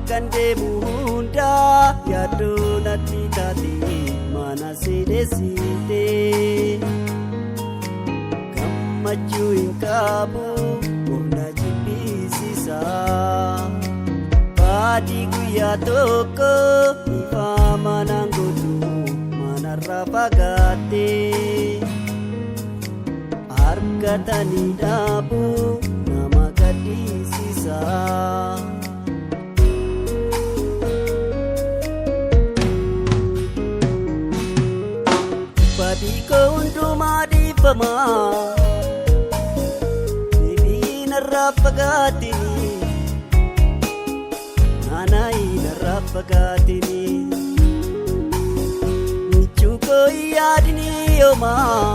Bakkan deemu hundaa yaaddoon natti taate mana siidheessite. Gammachuu hin qabu humna jibbisiisa. Baadii guyyaa tokko ifa manaan gootu manarraa fagaatte. Harkatanii dhaabuu nama gaddisiisa. Badiko hundumaa dhiifamaa deebiin irraa fagaatini naanna'ii irraa fagaatini michuukoo yaadini yoomaa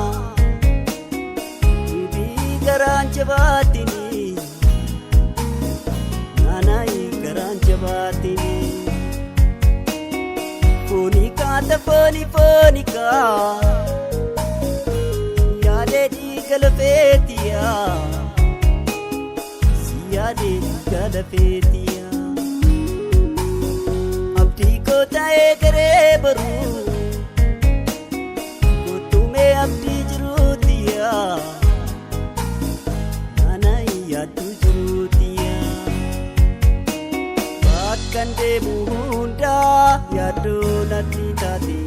deebii garaan jabaatini naanna'ii garaan jabaatini foonikaa foonikaa. Galafeetiya siyaadee galafeetiya abdii koo ta'ee garee baruu kootumee abdii jiruutiya nana yaaddu jiruutiya. Bakkan deemu hundaa yaaddoo natti taate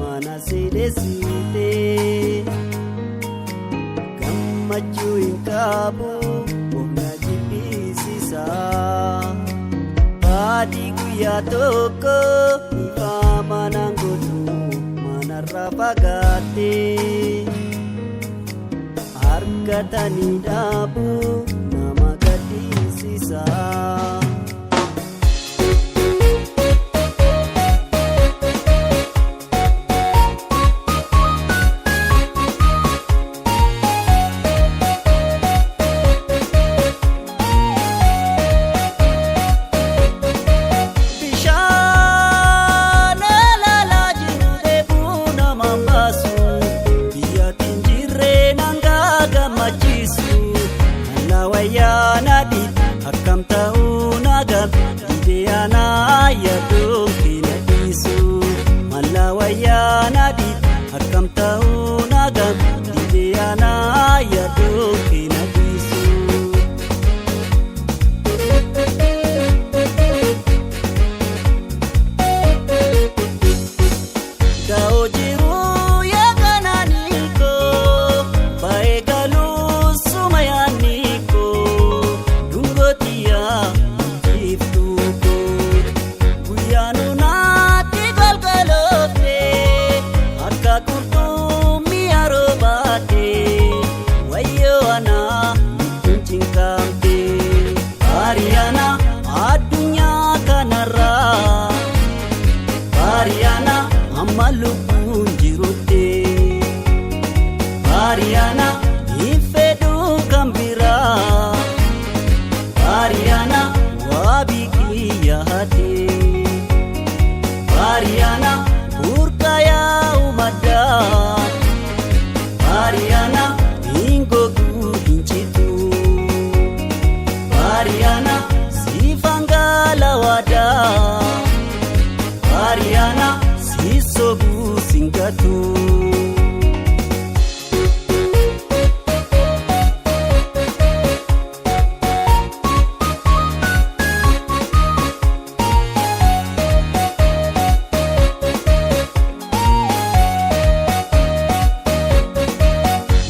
mana siidheessite. Gammachuu hin qabu humna jibbisiisa. Baadii guyyaa tokko ifa manaan gootu manarraa fagaatte. Harkatanii dhaabuu nama gaddisiisa. Akkam ta'uu naagam ideyaana yaaduu keenya dhiisu. Mala wayyaana di akkam ta'uu naagam ideyaana yaaduu keenya dhiisu. Gaa'oo jiruu yaakanaanii koo baay'ee galuu suma yaadni koo. Lubbuun jirutte Ariana ifeduu kan biraa Ariana waabii kiyyaate Ariana burqayaa uummadaa Ariana ingoguu hinjitu Ariana sifangaala wadaa Ariana sisobu singatu.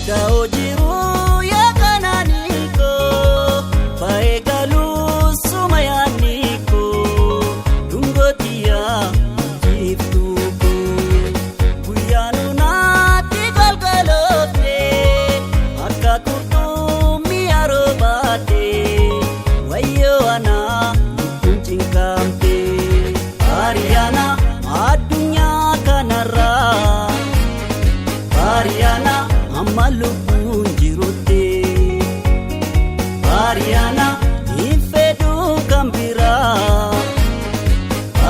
Gaa'oo jiruu yaakanaanii koo baay'ee galuu suma yaadni koo dhungootiyaa. Ariana addunyaa kanarraa Ariana amma lubbuun jirutte Ariana ifeduu kan biraa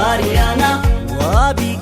Ariana waabii